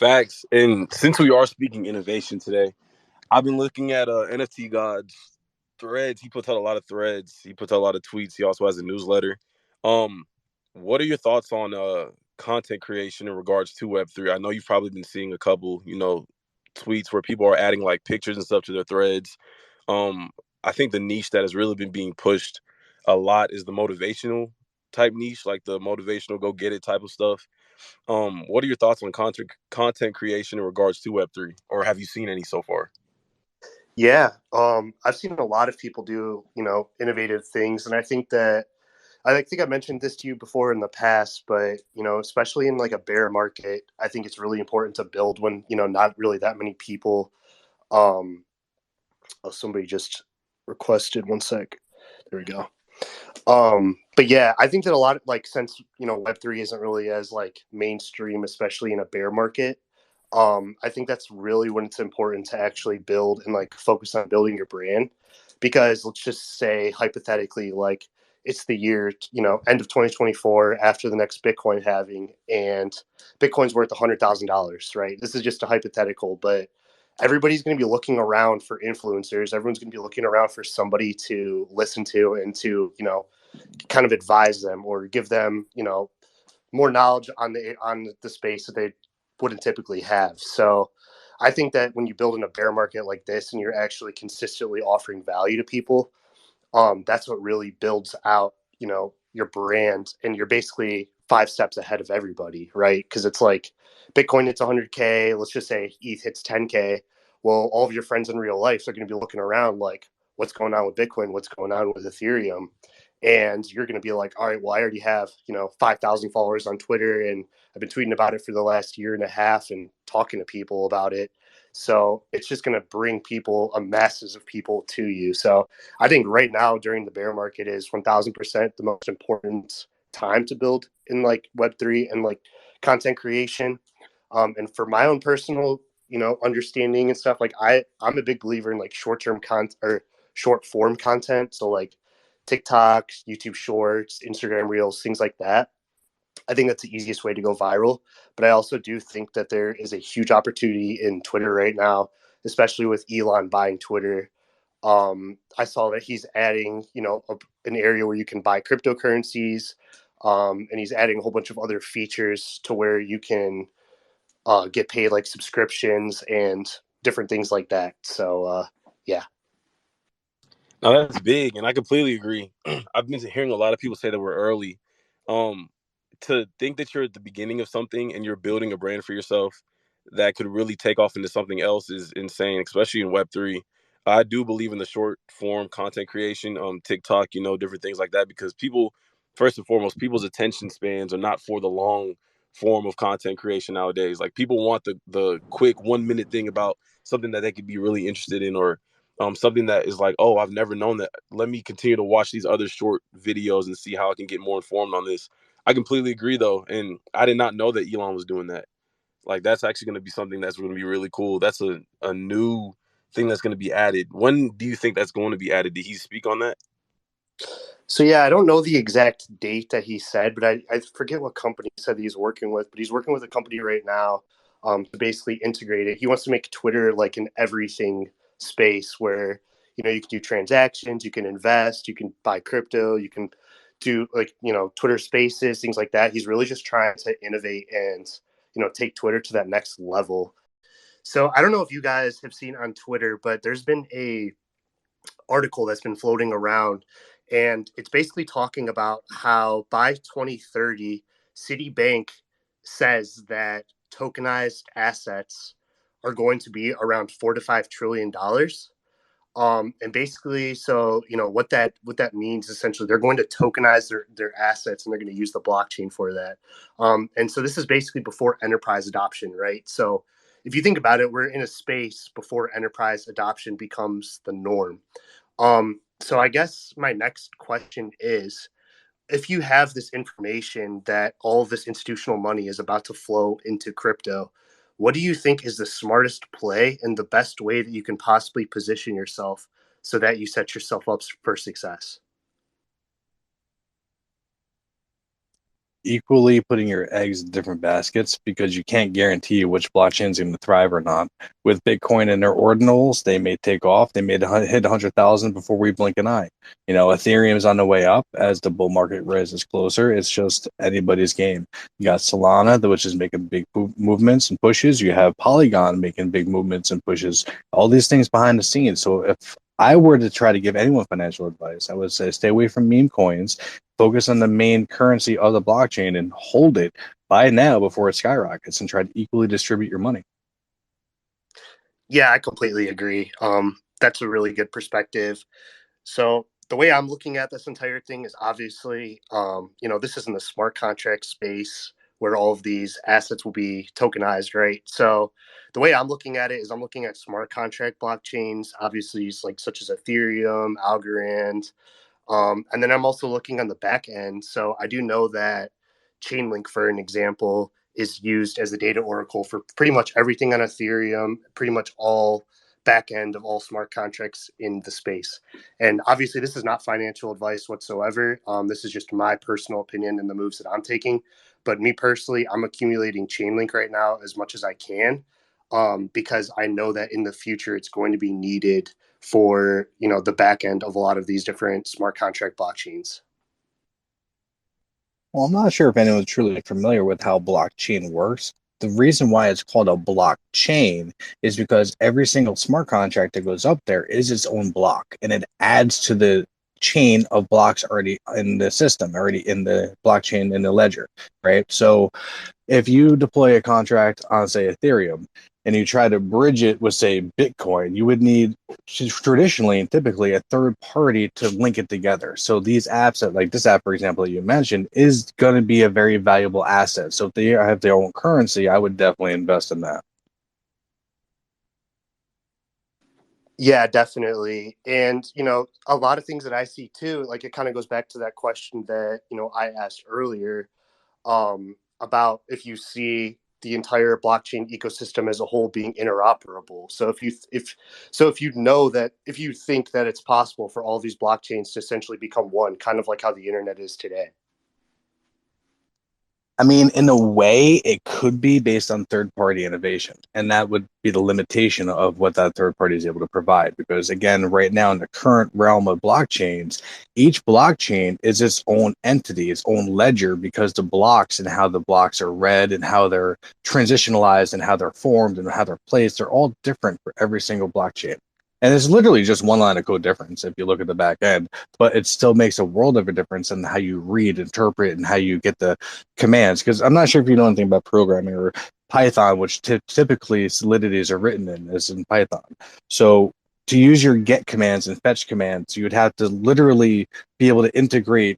Facts. And since we are speaking innovation today, I've been looking at NFT God's threads. He puts out a lot of threads. He puts out a lot of tweets. He also has a newsletter. Um, what are your thoughts on content creation in regards to Web3? I know you've probably been seeing a couple, tweets where people are adding like pictures and stuff to their threads. Um, I think the niche that has really been being pushed a lot is the motivational type niche, like the motivational go get it type of stuff. What are your thoughts on content creation in regards to Web3, or have you seen any so far? Yeah, I've seen a lot of people do, innovative things, and I think I mentioned this to you before in the past, but especially in like a bear market, I think it's really important to build when not really that many people. Um, oh, somebody just requested one sec. There we go. But yeah, I think that a lot of like since Web3 isn't really as like mainstream, especially in a bear market. I think that's really when it's important to actually build and like focus on building your brand, because let's just say hypothetically, like it's the year end of 2024 after the next Bitcoin halving, and Bitcoin's worth $100,000, right? This is just a hypothetical, but everybody's going to be looking around for influencers. Everyone's going to be looking around for somebody to listen to and to kind of advise them or give them more knowledge on the space that they wouldn't typically have. So I think that when you build in a bear market like this and you're actually consistently offering value to people, that's what really builds out your brand, and you're basically 5 steps ahead of everybody, right? Because it's like Bitcoin hits 100K, let's just say ETH hits 10K. Well, all of your friends in real life are going to be looking around like, what's going on with Bitcoin, what's going on with Ethereum, and you're going to be like, all right, well, I already have 5,000 followers on Twitter, and I've been tweeting about it for the last year and a half and talking to people about it. So it's just going to bring people, a masses of people to you. So I think right now during the bear market is 1000% the most important time to build in like Web3 and like content creation. And for my own personal, understanding and stuff, like I'm a big believer in like short-term content or short form content. So like TikTok, YouTube Shorts, Instagram Reels, things like that. I think that's the easiest way to go viral. But I also do think that there is a huge opportunity in Twitter right now, especially with Elon buying Twitter. I saw that he's adding, an area where you can buy cryptocurrencies, and he's adding a whole bunch of other features to where you can get paid like subscriptions and different things like that. So, yeah. Now that's big, and I completely agree. I've been hearing a lot of people say that we're early. Um, to think that you're at the beginning of something and you're building a brand for yourself that could really take off into something else is insane, especially in Web3. I do believe in the short form content creation, TikTok, different things like that, because people, first and foremost, people's attention spans are not for the long form of content creation nowadays. Like people want the quick 1 minute thing about something that they could be really interested in, or something that is like, oh, I've never known that. Let me continue to watch these other short videos and see how I can get more informed on this. I completely agree, though, and I did not know that Elon was doing that. Like, that's actually going to be something that's going to be really cool. That's a new thing that's going to be added. When do you think that's going to be added? Did he speak on that? So yeah, I don't know the exact date that he said, but I forget what company he said he's working with, but he's working with a company right now to basically integrate it. He wants to make Twitter like an everything space where you can do transactions, you can invest, you can buy crypto, you can do like Twitter Spaces, things like that. He's really just trying to innovate and take Twitter to that next level. So I don't know if you guys have seen on Twitter, but there's been a article that's been floating around, and it's basically talking about how by 2030 Citibank says that tokenized assets are going to be around $4 to $5 trillion. And basically, so what that means essentially, they're going to tokenize their assets, and they're going to use the blockchain for that. And so this is basically before enterprise adoption, right? So if you think about it, we're in a space before enterprise adoption becomes the norm. So I guess my next question is, if you have this information that all of this institutional money is about to flow into crypto, what do you think is the smartest play and the best way that you can possibly position yourself so that you set yourself up for success? equally putting your eggs in different baskets because you can't guarantee which blockchain is going to thrive or not. With Bitcoin and their ordinals, they may take off. They may hit 100,000 before we blink an eye. Ethereum is on the way up as the bull market rises closer. It's just anybody's game. You got Solana, which is making big movements and pushes. You have Polygon making big movements and pushes. All these things behind the scenes. So if I were to try to give anyone financial advice, I would say stay away from meme coins, focus on the main currency of the blockchain and hold it, buy now before it skyrockets, and try to equally distribute your money. Yeah, I completely agree. That's a really good perspective. So the way I'm looking at this entire thing is obviously, this is in the smart contract space where all of these assets will be tokenized, right? So the way I'm looking at it is I'm looking at smart contract blockchains, obviously like such as Ethereum, Algorand, and then I'm also looking on the back end. So I do know that Chainlink, for an example, is used as a data oracle for pretty much everything on Ethereum, pretty much all back end of all smart contracts in the space. And obviously, this is not financial advice whatsoever. This is just my personal opinion and the moves that I'm taking. But me personally, I'm accumulating Chainlink right now as much as I can, because I know that in the future it's going to be needed for the back end of a lot of these different smart contract blockchains. Well, I'm not sure if anyone's truly familiar with how blockchain works. The reason why it's called a blockchain is because every single smart contract that goes up there is its own block, and it adds to the chain of blocks already in the system, already in the blockchain in the ledger, right? So if you deploy a contract on, say, Ethereum, and you try to bridge it with, say, Bitcoin, you would need traditionally and typically a third party to link it together. So these apps, like this app, for example, that you mentioned, is going to be a very valuable asset. So if they have their own currency, I would definitely invest in that. Yeah, definitely. And, a lot of things that I see too, like it kind of goes back to that question that, I asked earlier, about if you see the entire blockchain ecosystem as a whole being interoperable. So if you know that if you think that it's possible for all these blockchains to essentially become one, kind of like how the internet is today. I mean, in a way, it could be based on third party innovation. And that would be the limitation of what that third party is able to provide. Because again, right now in the current realm of blockchains, each blockchain is its own entity, its own ledger, because the blocks and how the blocks are read and how they're transitionalized and how they're formed and how they're placed, they're all different for every single blockchain. And it's literally just one line of code difference if you look at the back end, but it still makes a world of a difference in how you read, interpret, and how you get the commands. Because I'm not sure if you know anything about programming or Python, which typically solidities are written in is in Python. So to use your get commands and fetch commands, you would have to literally be able to integrate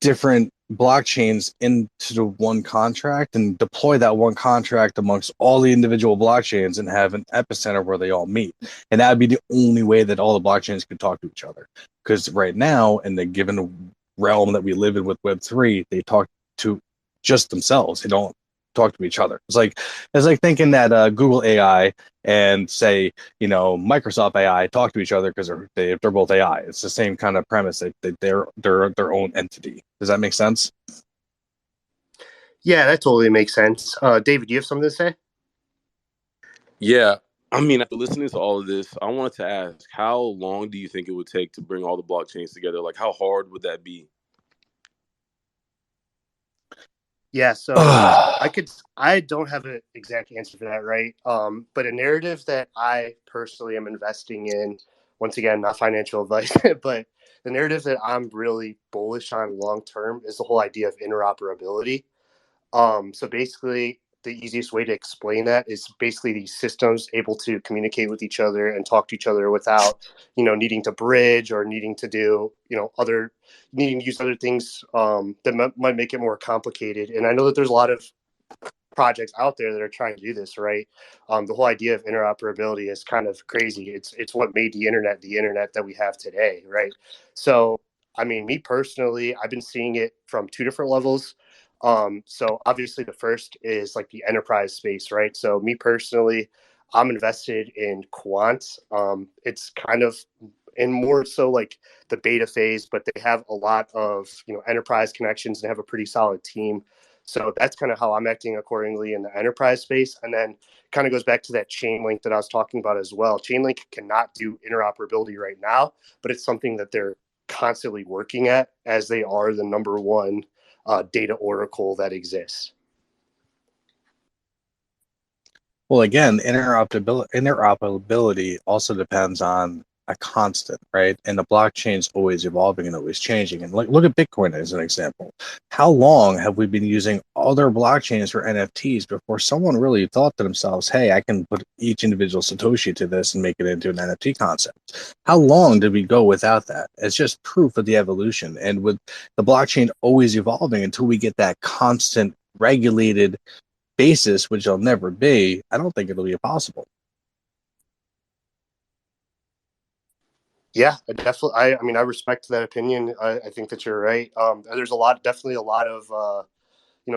different blockchains into the one contract and deploy that one contract amongst all the individual blockchains and have an epicenter where they all meet. And that would be the only way that all the blockchains could talk to each other. Because right now, in the given realm that we live in with Web3, they talk to just themselves. They don't talk to each other. It's like thinking that Google AI and say Microsoft AI talk to each other because they're both AI. It's the same kind of premise. They're their own entity. Does that make sense? Yeah, that totally makes sense. David, do you have something to say? Yeah. I mean, after listening to all of this, I wanted to ask, how long do you think it would take to bring all the blockchains together? Like, how hard would that be? Yeah, so I don't have an exact answer for that, right? But a narrative that I personally am investing in, once again, not financial advice, but the narrative that I'm really bullish on long term is the whole idea of interoperability. So basically, the easiest way to explain that is basically these systems able to communicate with each other and talk to each other without, needing to bridge or needing to do, other needing to use other things that might make it more complicated. And I know that there's a lot of projects out there that are trying to do this, right? The whole idea of interoperability is kind of crazy. It's what made the internet that we have today, right? So, I mean, me personally, I've been seeing it from two different levels. So obviously, the first is like the enterprise space, right? So, me personally, I'm invested in Quant. It's kind of and more so like the beta phase, but they have a lot of enterprise connections and have a pretty solid team. So that's kind of how I'm acting accordingly in the enterprise space. And then kind of goes back to that chain link that I was talking about as well. Chainlink cannot do interoperability right now, but it's something that they're constantly working at, as they are the number one data oracle that exists. Well, again, interoperability also depends on a constant, right? And the blockchain's always evolving and always changing. And look at Bitcoin as an example. How long have we been using other blockchains for NFTs before someone really thought to themselves, hey, I can put each individual Satoshi to this and make it into an NFT concept? How long did we go without that? It's just proof of the evolution. And with the blockchain always evolving until we get that constant regulated basis, which it'll never be, I don't think it'll be possible. Yeah, I mean, I respect that opinion. I think that you're right. There's definitely a lot of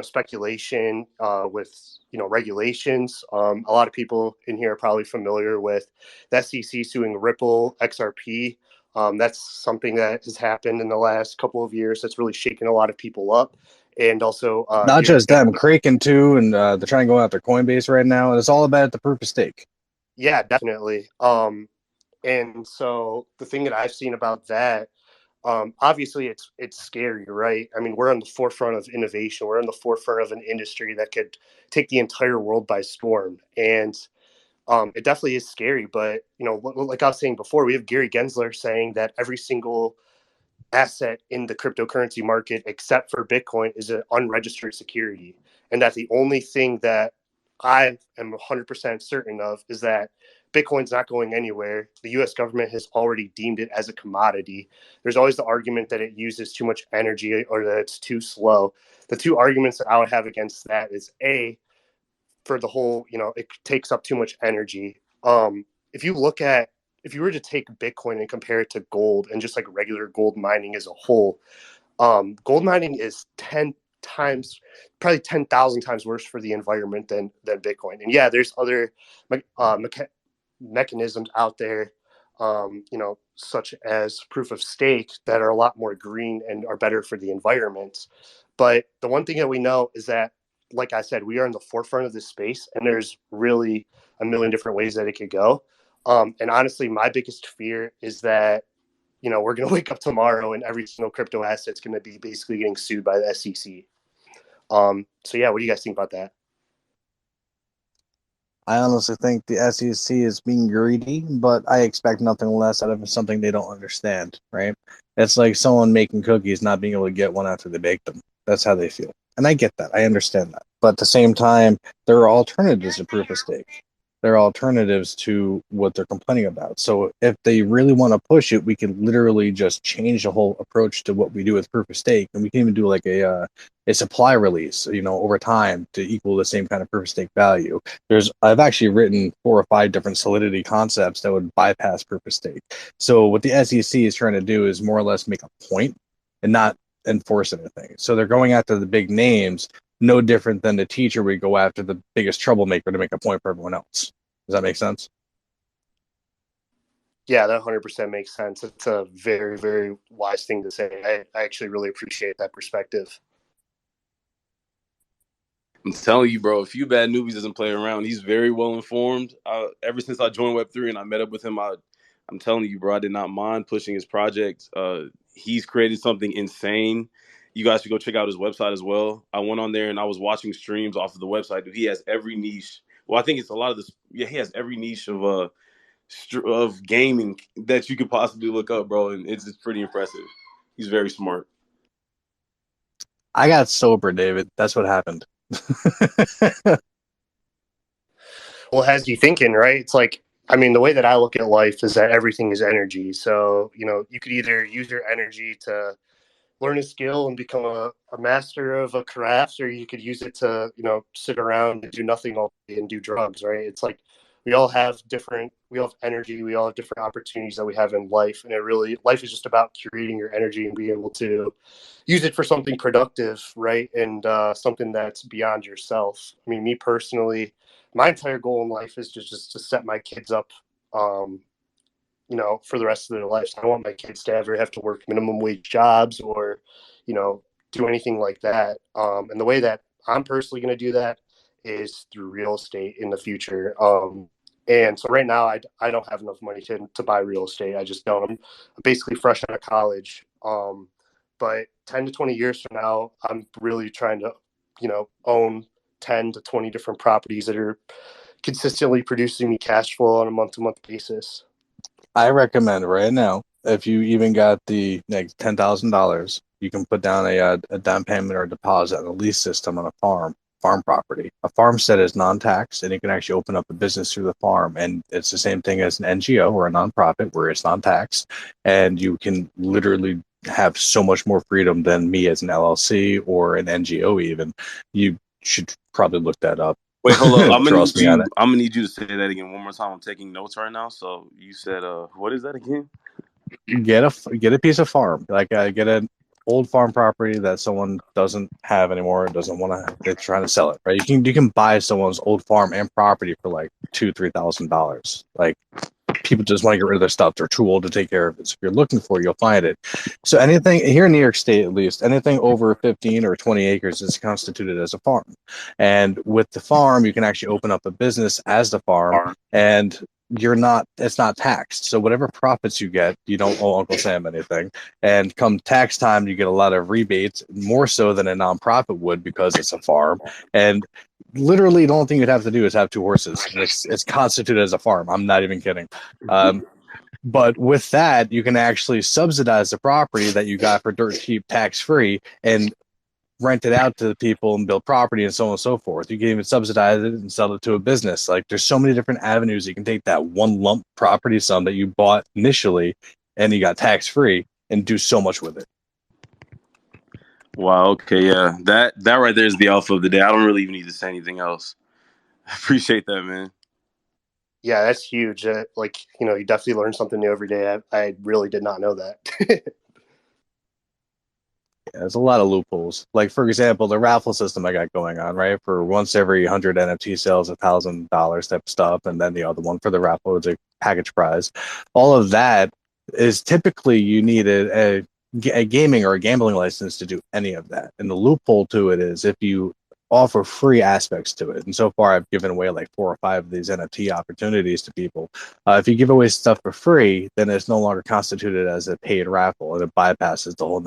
speculation with regulations. A lot of people in here are probably familiar with the SEC suing Ripple XRP. That's something that has happened in the last couple of years. That's really shaken a lot of people up. And also, Not just them, Kraken too, and they're trying to go after Coinbase right now. And it's all about the proof of stake. Yeah, definitely. And so the thing that I've seen about that, obviously it's scary, right? I mean, we're on the forefront of innovation. We're on the forefront of an industry that could take the entire world by storm. And it definitely is scary. But, like I was saying before, we have Gary Gensler saying that every single asset in the cryptocurrency market except for Bitcoin is an unregistered security. And that the only thing that I am 100% certain of is that Bitcoin's not going anywhere. The US government has already deemed it as a commodity. There's always the argument that it uses too much energy or that it's too slow. The two arguments that I would have against that is A, for the whole, it takes up too much energy. If you look at, if you were to take Bitcoin and compare it to gold and just like regular gold mining as a whole, gold mining is 10 times, probably 10,000 times worse for the environment than Bitcoin. And yeah, there's other mechanisms out there, such as proof of stake that are a lot more green and are better for the environment. But the one thing that we know is that, like I said, we are in the forefront of this space, and there's really a million different ways that it could go. And honestly, my biggest fear is that, we're going to wake up tomorrow and every single crypto asset's going to be basically getting sued by the SEC. So yeah, what do you guys think about that? I honestly think the SEC is being greedy, but I expect nothing less out of something they don't understand, right? It's like someone making cookies not being able to get one after they bake them. That's how they feel. And I get that. I understand that. But at the same time, there are alternatives to proof of stake. There are alternatives to what they're complaining about. So if they really want to push it, we can literally just change the whole approach to what we do with proof of stake. And we can even do like a supply release, over time to equal the same kind of proof of stake value. I've actually written 4 or 5 different solidity concepts that would bypass proof of stake. So what the SEC is trying to do is more or less make a point and not enforce anything. So they're going after the big names, no different than the teacher would go after the biggest troublemaker to make a point for everyone else. Does that make sense? Yeah, that 100% makes sense. It's a very, very wise thing to say. I actually really appreciate that perspective. I'm telling you, bro, a few bad newbies doesn't play around. He's very well informed. Ever since I joined Web3 and I met up with him, I'm telling you, bro, I did not mind pushing his project. He's created something insane. You guys should go check out his website as well. I went on there and I was watching streams off of the website. Dude, he has every niche. Well, I think it's a lot of this. Yeah, he has every niche of gaming that you could possibly look up, bro, and it's pretty impressive. He's very smart. I got sober, David. That's what happened. Well, it has you thinking, right? It's like, I mean, the way that I look at life is that everything is energy. So, you could either use your energy to learn a skill and become a master of a craft, or you could use it to, sit around and do nothing all day and do drugs, right? It's like we all have energy, we all have different opportunities that we have in life. And life is just about curating your energy and being able to use it for something productive, right? And something that's beyond yourself. I mean, me personally, my entire goal in life is just to set my kids up, um, for the rest of their lives. I don't want my kids to ever have to work minimum wage jobs or, do anything like that. And the way that I'm personally going to do that is through real estate in the future. And so right now I don't have enough money to buy real estate. I just don't. I'm basically fresh out of college. But 10 to 20 years from now, I'm really trying to, own 10 to 20 different properties that are consistently producing me cash flow on a month-to-month basis. I recommend right now, if you even got the like $10,000, you can put down a down payment or a deposit on a lease system on a farm property. A farmstead is non-tax, and you can actually open up a business through the farm, and it's the same thing as an NGO or a nonprofit where it's non-tax, and you can literally have so much more freedom than me as an LLC or an NGO even. You should probably look that up. Wait, hold up. Trust me on it. I'm gonna need you to say that again one more time. I'm taking notes right now. So you said, what is that again? Get a piece of farm, like get an old farm property that someone doesn't have anymore, doesn't want to, they're trying to sell it, right? You can buy someone's old farm and property for like $2,000-3,000. Like, people just want to get rid of their stuff, they're too old to take care of it. So if you're looking for it, you'll find it. So anything here in New York State, at least, anything over 15 or 20 acres is constituted as a farm. And with the farm, you can actually open up a business as the farm, and it's not taxed. So whatever profits you get, you don't owe Uncle Sam anything. And come tax time, you get a lot of rebates, more so than a nonprofit would, because it's a farm. And literally the only thing you'd have to do is have 2 horses. It's constituted as a farm. I'm not even kidding. But with that, you can actually subsidize the property that you got for dirt cheap, tax free, and rent it out to the people and build property and so on and so forth. You can even subsidize it and sell it to a business. Like, there's so many different avenues. You can take that one lump property sum that you bought initially and you got tax free and do so much with it. Wow. Okay. Yeah. That right there is the alpha of the day. I don't really even need to say anything else. I appreciate that, man. Yeah, that's huge. You definitely learn something new every day. I really did not know that. Yeah, there's a lot of loopholes. Like, for example, the raffle system I got going on, right? For once every 100 NFT sales, $1,000 type of stuff, and then the other one for the raffle is a package prize. All of that is typically you need a gaming or a gambling license to do any of that. And the loophole to it is if you offer free aspects to it. And so far, I've given away like 4 or 5 of these NFT opportunities to people. If you give away stuff for free, then it's no longer constituted as a paid raffle, and it bypasses the whole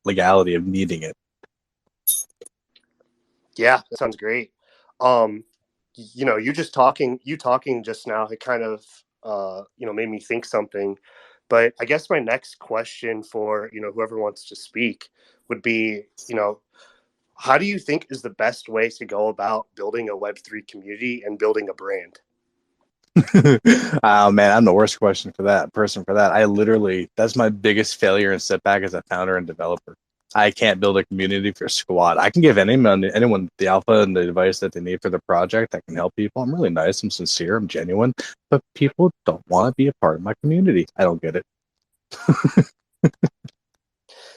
legality of needing it. Yeah, that sounds great. You talking just now, it kind of, made me think something. But I guess my next question for, whoever wants to speak would be, how do you think is the best way to go about building a Web3 community and building a brand? Oh man, I'm the worst person for that. That's my biggest failure and setback as a founder and developer. I can't build a community for a squad. I can give anyone the alpha and the advice that they need for the project that can help people. I'm really nice, I'm sincere, I'm genuine, but people don't want to be a part of my community. I don't get it.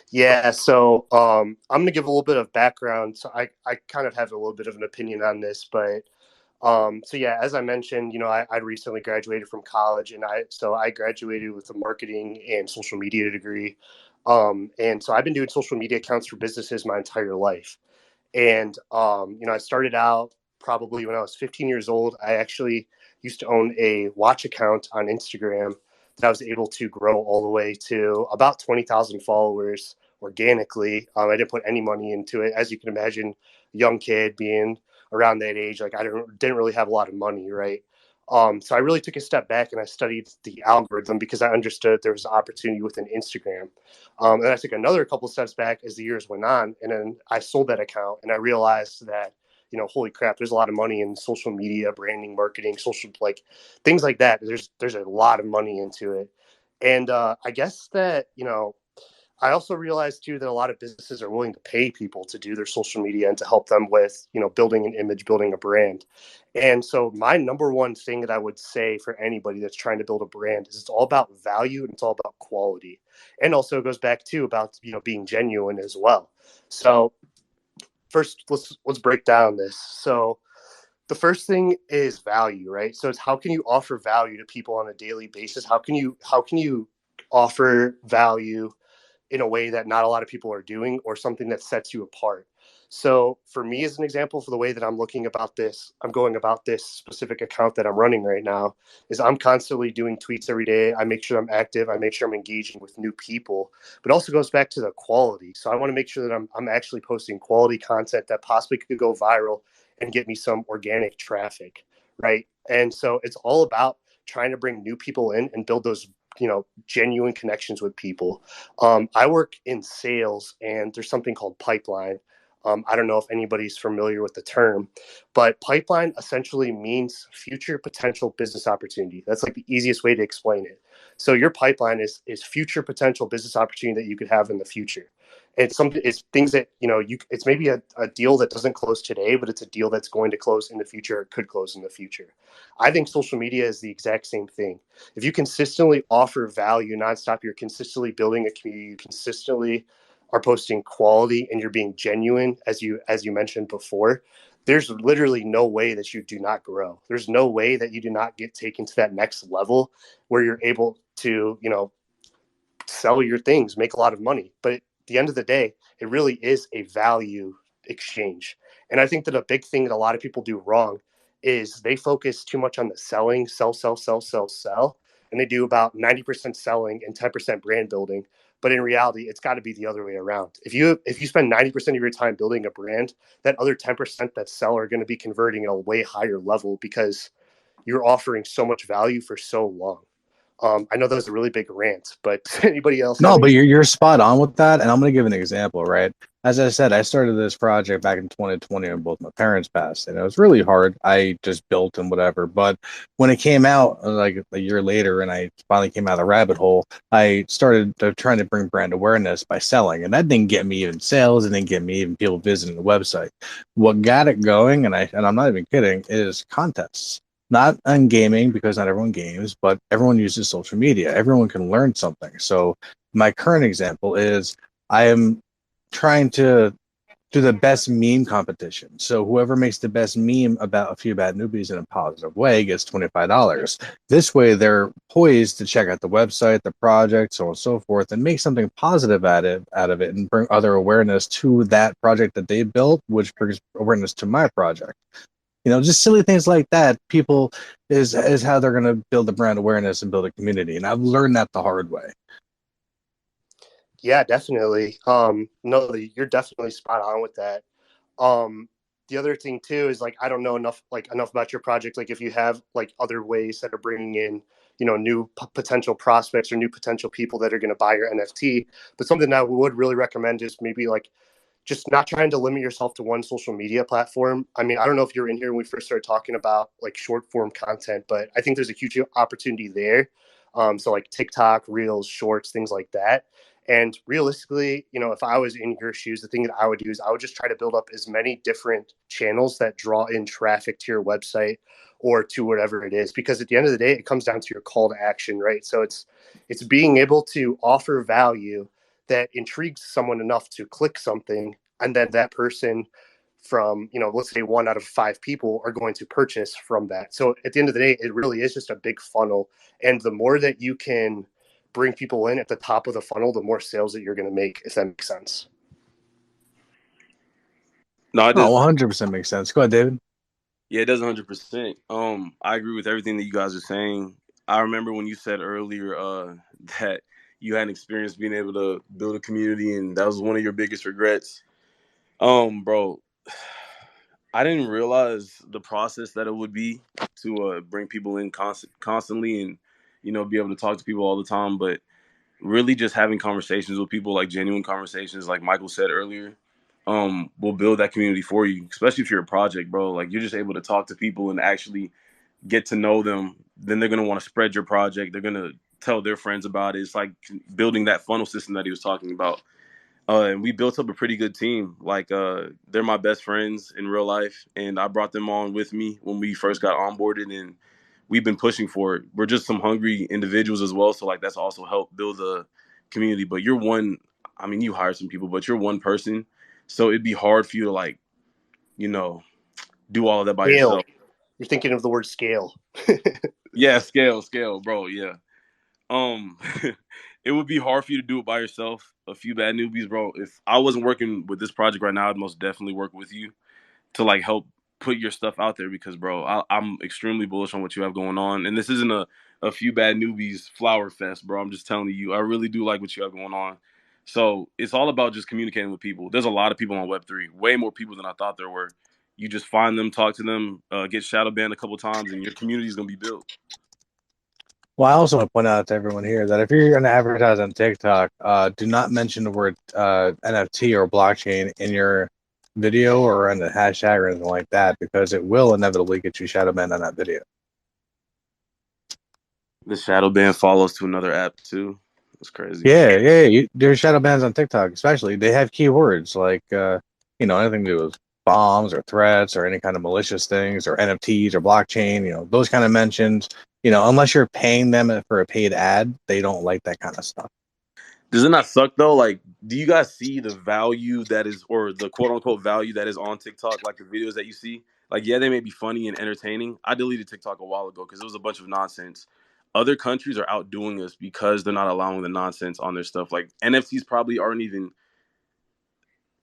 Yeah, so I'm going to give a little bit of background. So I kind of have a little bit of an opinion on this, but so yeah, as I mentioned, I recently graduated from college, and I graduated with a marketing and social media degree. And so I've been doing social media accounts for businesses my entire life. And I started out probably when I was 15 years old. I actually used to own a watch account on Instagram that I was able to grow all the way to about 20,000 followers organically. I didn't put any money into it. As you can imagine, young kid being around that age, like didn't really have a lot of money, right? So I really took a step back and I studied the algorithm because I understood there was an opportunity within Instagram. And I took another couple steps back as the years went on, and then I sold that account and I realized that, holy crap, there's a lot of money in social media, branding, marketing, social, like things like that. There's a lot of money into it. And I guess that, I also realized too that a lot of businesses are willing to pay people to do their social media and to help them with, building an image, building a brand. And so my number one thing that I would say for anybody that's trying to build a brand is it's all about value and it's all about quality. And also it goes back to about, being genuine as well. So first, let's break down this. So the first thing is value, right? So it's how can you offer value to people on a daily basis? How can you offer value in a way that not a lot of people are doing, or something that sets you apart? So for me, as an example, for the way that I'm going about this specific account that I'm running right now, is I'm constantly doing tweets every day. I make sure I'm active. I make sure I'm engaging with new people, but also goes back to the quality. So I want to make sure that I'm actually posting quality content that possibly could go viral and get me some organic traffic, right? And so it's all about trying to bring new people in and build those, genuine connections with people. I work in sales, and there's something called pipeline. I don't know if anybody's familiar with the term, but pipeline essentially means future potential business opportunity. That's like the easiest way to explain it. So your pipeline is future potential business opportunity that you could have in the future. It's things that, it's maybe a deal that doesn't close today, but it's a deal that's going to close in the future, or could close in the future. I think social media is the exact same thing. If you consistently offer value nonstop, you're consistently building a community, you consistently are posting quality, and you're being genuine, as you mentioned before, there's literally no way that you do not grow. There's no way that you do not get taken to that next level where you're able to, sell your things, make a lot of money. But at the end of the day, it really is a value exchange. And I think that a big thing that a lot of people do wrong is they focus too much on the selling, sell, sell, sell, sell, sell. And they do about 90% selling and 10% brand building. But in reality, it's got to be the other way around. If you spend 90% of your time building a brand, that other 10% that sell are going to be converting at a way higher level because you're offering so much value for so long. I know that was a really big rant, but anybody else have No, but any? you're spot on with that, and I'm going to give an example, right? As I said, I started this project back in 2020 when both my parents passed, and it was really hard. I just built and whatever, but when it came out like a year later, and I finally came out of the rabbit hole, I started trying to bring brand awareness by selling, and that didn't get me even sales, and didn't get me even people visiting the website. What got it going, and I'm not even kidding, is contests. Not on gaming because not everyone games, but everyone uses social media. Everyone can learn something. So my current example is I am trying to do the best meme competition. So whoever makes the best meme about a few bad newbies in a positive way gets $25. This way they're poised to check out the website, the project, so on and so forth, and make something positive out of it and bring other awareness to that project that they built, which brings awareness to my project. Just silly things like that. People is how they're going to build a brand awareness and build a community. And I've learned that the hard way. Yeah, definitely. No, you're definitely spot on with that. Um, the other thing too is, like, I don't know enough about your project. Like, if you have like other ways that are bringing in, new potential prospects or new potential people that are going to buy your NFT. But something that I would really recommend is maybe like just not trying to limit yourself to one social media platform. I mean, I don't know if you were in here when we first started talking about like short form content, but I think there's a huge opportunity there. So like TikTok, Reels, Shorts, things like that. And realistically, if I was in your shoes, the thing that I would do is I would just try to build up as many different channels that draw in traffic to your website or to whatever it is. Because at the end of the day, it comes down to your call to action, right? So it's being able to offer value that intrigues someone enough to click something, and then that person from, let's say 1 out of 5 people are going to purchase from that. So at the end of the day, it really is just a big funnel. And the more that you can bring people in at the top of the funnel, the more sales that you're going to make, if that makes sense. No, it No, does. 100% makes sense. Go ahead, David. Yeah, it does 100%. I agree with everything that you guys are saying. I remember when you said earlier that you had an experience being able to build a community, and that was one of your biggest regrets. Bro, I didn't realize the process that it would be to bring people in constantly, and be able to talk to people all the time. But really, just having conversations with people, like genuine conversations, like Michael said earlier, will build that community for you. Especially if you're a project, bro. Like, you're just able to talk to people and actually get to know them. Then they're gonna want to spread your project. They're gonna tell their friends about it. It's like building that funnel system that he was talking about. And we built up a pretty good team. Like, they're my best friends in real life, and I brought them on with me when we first got onboarded, and we've been pushing for it. We're just some hungry individuals as well, so like that's also helped build a community. But you're one. I mean, you hire some people, but you're one person, so it'd be hard for you to, like, you know do all of that by Scale. yourself. You're thinking of the word scale. Yeah, scale, bro. Yeah. Um, it would be hard for you to do it by yourself. A few bad newbies, bro. If I wasn't working with this project right now, I'd most definitely work with you to like help put your stuff out there because, bro, I'm extremely bullish on what you have going on, and this isn't a few bad newbies flower fest, bro. I'm just telling you, I really do like what you have going on. So it's all about just communicating with people. There's a lot of people on Web3, way more people than I thought there were. You just find them, talk to them, get shadow banned a couple times, and your community is gonna be built. Well, I also want to point out to everyone here that if you're going to advertise on TikTok, do not mention the word NFT or blockchain in your video or in the hashtag or anything like that, because it will inevitably get you shadow banned on that video. The shadow ban follows to another app too. It's crazy. Yeah. There's shadow bans on TikTok, especially. They have keywords like, anything to do with bombs or threats or any kind of malicious things or NFTs or blockchain, those kind of mentions. Unless you're paying them for a paid ad, they don't like that kind of stuff. Does it not suck though? Like, do you guys see the value that is, or the quote unquote value that is on TikTok? Like the videos that you see, like yeah, they may be funny and entertaining. I deleted TikTok a while ago because it was a bunch of nonsense. Other countries are outdoing us because they're not allowing the nonsense on their stuff. Like NFTs probably aren't even.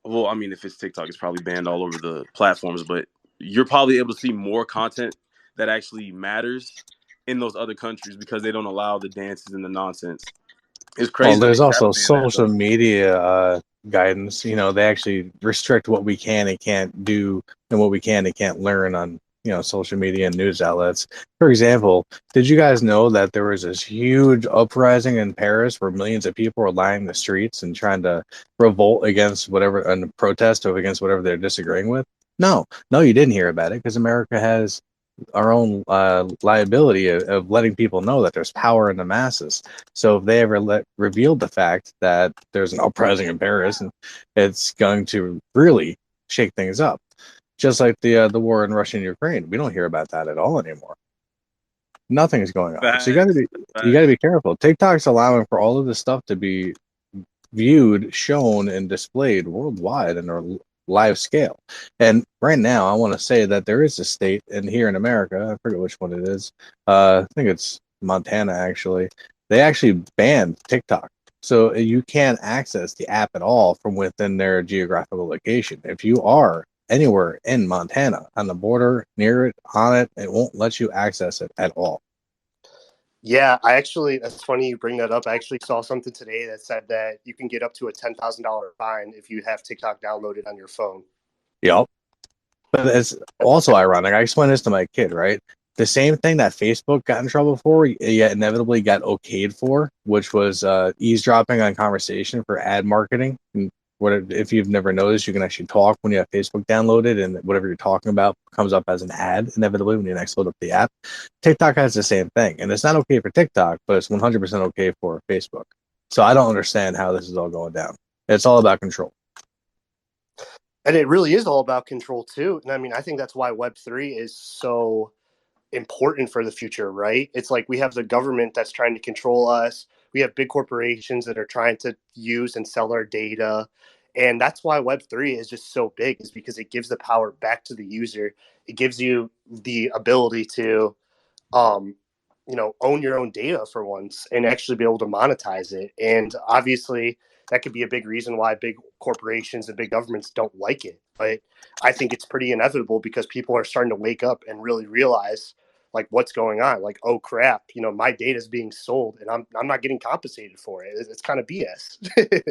Well, I mean, if it's TikTok, it's probably banned all over the platforms. But you're probably able to see more content that actually matters in those other countries because they don't allow the dances and the nonsense. It's Well, crazy that they there's shadow also ban that social though. media guidance. They actually restrict what we can and can't do and what we can and can't learn on, social media and news outlets. For example, did you guys know that there was this huge uprising in Paris where millions of people were lining the streets and trying to revolt against whatever and protest or against whatever they're disagreeing with? No, you didn't hear about it because America has our own liability of letting people know that there's power in the masses. So if they ever revealed the fact that there's an uprising in Paris, and it's going to really shake things up, just like the war in Russia and Ukraine. We don't hear about that at all anymore. Nothing is going on. So Facts. you got to Facts. be careful. TikTok's allowing for all of this stuff to be viewed, shown, and displayed worldwide in a live scale. And right now, I want to say that there is a state in here in America. I forget which one it is. I think it's Montana. Actually, they actually banned TikTok, so you can't access the app at all from within their geographical location. If you are anywhere in Montana, on the border, near it, on it, it won't let you access it at all. Yeah, that's funny you bring that up. I actually saw something today that said that you can get up to a $10,000 fine if you have TikTok downloaded on your phone. Yep. But it's also ironic. I explained this to my kid, right? The same thing that Facebook got in trouble for, yet inevitably got okayed for, which was eavesdropping on conversation for ad marketing. And if you've never noticed, you can actually talk when you have Facebook downloaded, and whatever you're talking about comes up as an ad inevitably when you next load up the app. TikTok has the same thing, and it's not okay for TikTok, but it's 100% okay for Facebook. So I don't understand how this is all going down. It's all about control. And it really is all about control too. And I mean, I think that's why Web3 is so important for the future, right? It's like we have the government that's trying to control us. We have big corporations that are trying to use and sell our data. And that's why Web3 is just so big, is because it gives the power back to the user. It gives you the ability to um, own your own data for once and actually be able to monetize it. And obviously, that could be a big reason why big corporations and big governments don't like it. But I think it's pretty inevitable because people are starting to wake up and really realize like what's going on. Like, oh crap, my data is being sold and I'm not getting compensated for it. It's kind of BS.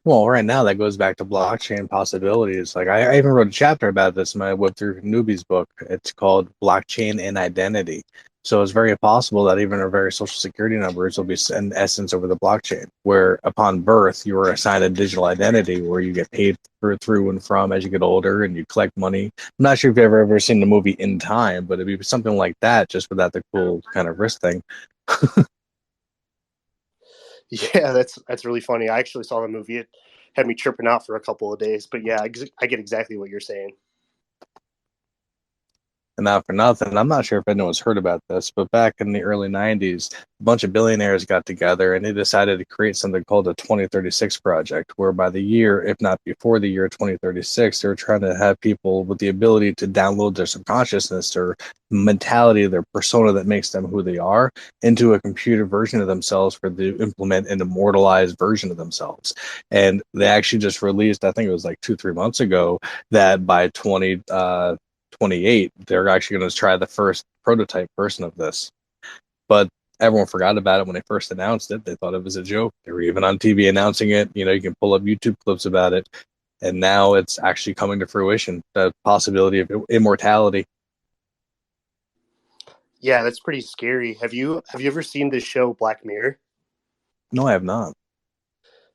Well, right now that goes back to blockchain possibilities. Like I even wrote a chapter about this in my Web3 Newbies book. It's called Blockchain and Identity. So it's very possible that even our very social security numbers will be in essence over the blockchain, where upon birth you are assigned a digital identity where you get paid through and from as you get older and you collect money. I'm not sure if you've ever seen the movie In Time, but it'd be something like that, just without the cool kind of wrist thing. Yeah, that's really funny. I actually saw the movie. It had me tripping out for a couple of days. But yeah, I get exactly what you're saying. And not for nothing, I'm not sure if anyone's heard about this, but back in the early 90s, a bunch of billionaires got together and they decided to create something called the 2036 Project, where by the year, if not before the year 2036, they're trying to have people with the ability to download their subconsciousness or mentality, their persona that makes them who they are, into a computer version of themselves for to implement an immortalized version of themselves. And they actually just released, I think it was like 2-3 months ago, that by 2028, they're actually going to try the first prototype version of this. But everyone forgot about it when they first announced it. They thought it was a joke. They were even on TV announcing it. You know, you can pull up YouTube clips about it. And now it's actually coming to fruition, the possibility of immortality. Yeah, that's pretty scary. Have you ever seen this show Black Mirror? No, I have not.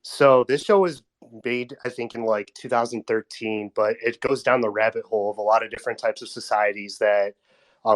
So this show was made, I think, in like 2013, but it goes down the rabbit hole of a lot of different types of societies that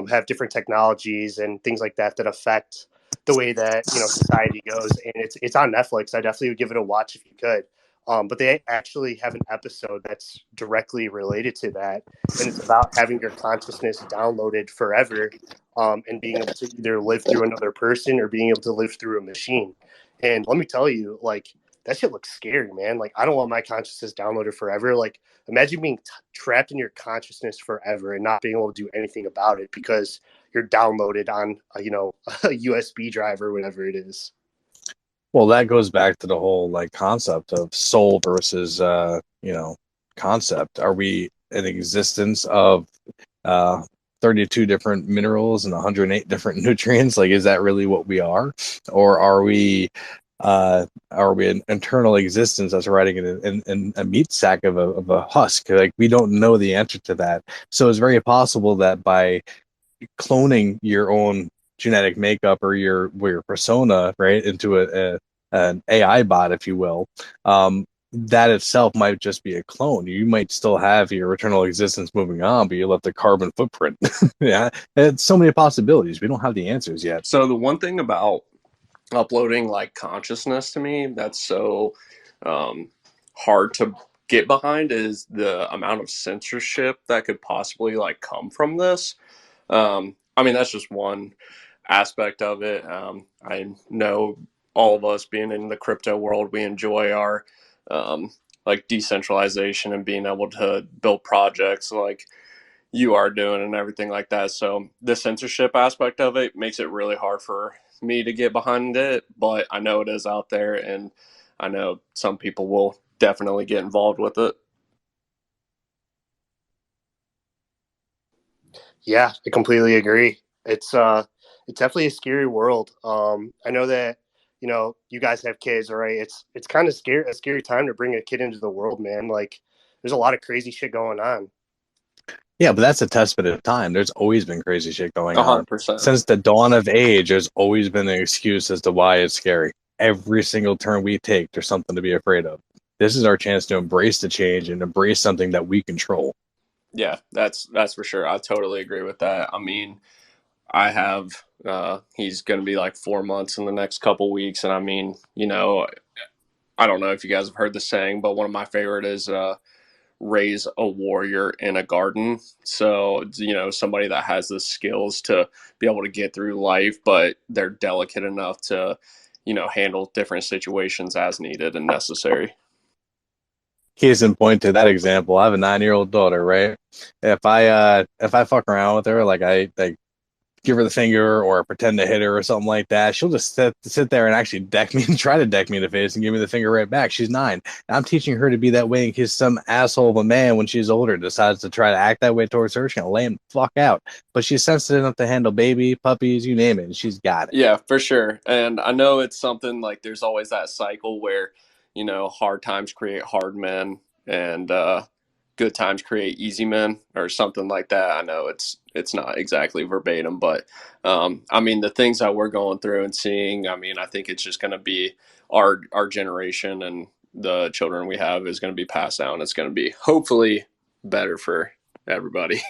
have different technologies and things like that that affect the way that society goes. And it's on Netflix. I definitely would give it a watch if you could. But they actually have an episode that's directly related to that, and it's about having your consciousness downloaded forever, and being able to either live through another person or being able to live through a machine. And let me tell you, like, that shit looks scary, man. Like, I don't want my consciousness downloaded forever. Like, imagine being trapped in your consciousness forever and not being able to do anything about it because you're downloaded on, a USB drive or whatever it is. Well, that goes back to the whole like concept of soul versus concept. Are we an existence of uh 32 different minerals and 108 different nutrients? Like, is that really what we are? Or are we an internal existence that's riding in a meat sack of a husk? Like, we don't know the answer to that. So it's very possible that by cloning your own genetic makeup or your persona right into an AI bot, if you will, that itself might just be a clone. You might still have your eternal existence moving on, but you left a carbon footprint. Yeah, it's so many possibilities. We don't have the answers yet. So the one thing about uploading like consciousness to me that's so um, hard to get behind is the amount of censorship that could possibly like come from this. I mean, that's just one aspect of it. I know all of us being in the crypto world, we enjoy our like decentralization and being able to build projects like you are doing and everything like that. So the censorship aspect of it makes it really hard for me to get behind it, but I know it is out there and I know some people will definitely get involved with it. Yeah, I completely agree. It's definitely a scary world. I know that you guys have kids, all right? It's kind of scary, a scary time to bring a kid into the world, man. Like, there's a lot of crazy shit going on. Yeah, but that's a testament of time. There's always been crazy shit going on. 100%. Since the dawn of age, there's always been an excuse as to why it's scary. Every single turn we take, there's something to be afraid of. This is our chance to embrace the change and embrace something that we control. Yeah, that's for sure. I totally agree with that. I mean, I have he's going to be like 4 months in the next couple weeks and I mean, I don't know if you guys have heard the saying, but one of my favorite is raise a warrior in a garden. So, somebody that has the skills to be able to get through life, but they're delicate enough to, handle different situations as needed and necessary. Case in point to that example, I have a 9-year-old daughter, right? If I fuck around with her, like I like give her the finger or pretend to hit her or something like that, she'll just sit there and actually deck me and try to deck me in the face and give me the finger right back. She's 9. I'm teaching her to be that way in case some asshole of a man when she's older decides to try to act that way towards her. She's gonna lay him the fuck out. But she's sensitive enough to handle baby, puppies, you name it, and she's got it. Yeah, for sure. And I know it's something like there's always that cycle where, hard times create hard men and good times create easy men or something like that. I know it's not exactly verbatim, but I mean the things that we're going through and seeing, I mean, I think it's just going to be our generation and the children we have is going to be passed down. It's going to be hopefully better for everybody.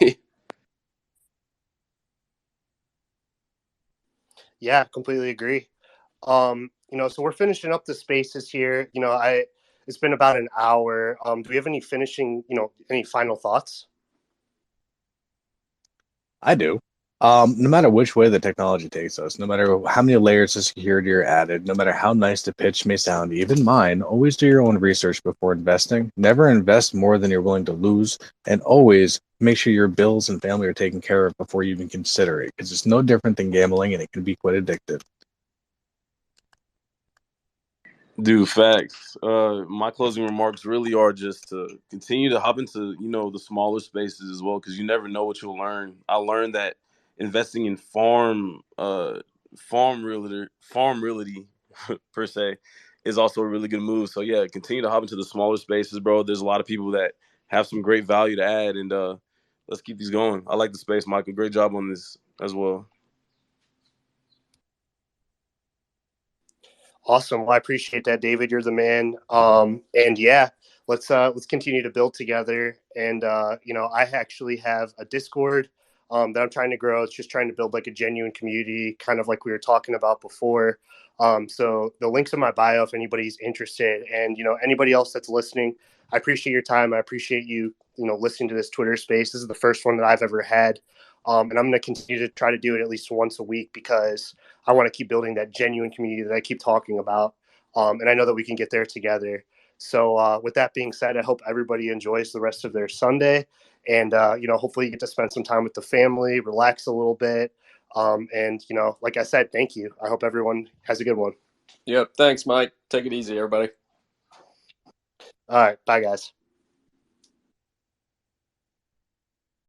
Yeah, completely agree. So we're finishing up the spaces here. It's been about an hour. Do we have any finishing, any final thoughts? I do. No matter which way the technology takes us, no matter how many layers of security are added, no matter how nice the pitch may sound, even mine, always do your own research before investing. Never invest more than you're willing to lose, and always make sure your bills and family are taken care of before you even consider it, because it's no different than gambling and it can be quite addictive. Dude, facts. My closing remarks really are just to continue to hop into, the smaller spaces as well, because you never know what you'll learn. I learned that investing in farm realty per se, is also a really good move. So yeah, continue to hop into the smaller spaces, bro. There's a lot of people that have some great value to add, and let's keep these going. I like the space, Michael. Great job on this as well. Awesome. Well, I appreciate that, David. You're the man. And yeah, let's continue to build together. And I actually have a Discord that I'm trying to grow. It's just trying to build like a genuine community, kind of like we were talking about before. So the links in my bio if anybody's interested, and anybody else that's listening. I appreciate your time. I appreciate you, listening to this Twitter space. This is the first one that I've ever had. And I'm going to continue to try to do it at least once a week because I want to keep building that genuine community that I keep talking about. And I know that we can get there together. So with that being said, I hope everybody enjoys the rest of their Sunday. And, hopefully you get to spend some time with the family, relax a little bit. And, like I said, thank you. I hope everyone has a good one. Yep. Thanks, Mike. Take it easy, everybody. All right. Bye, guys.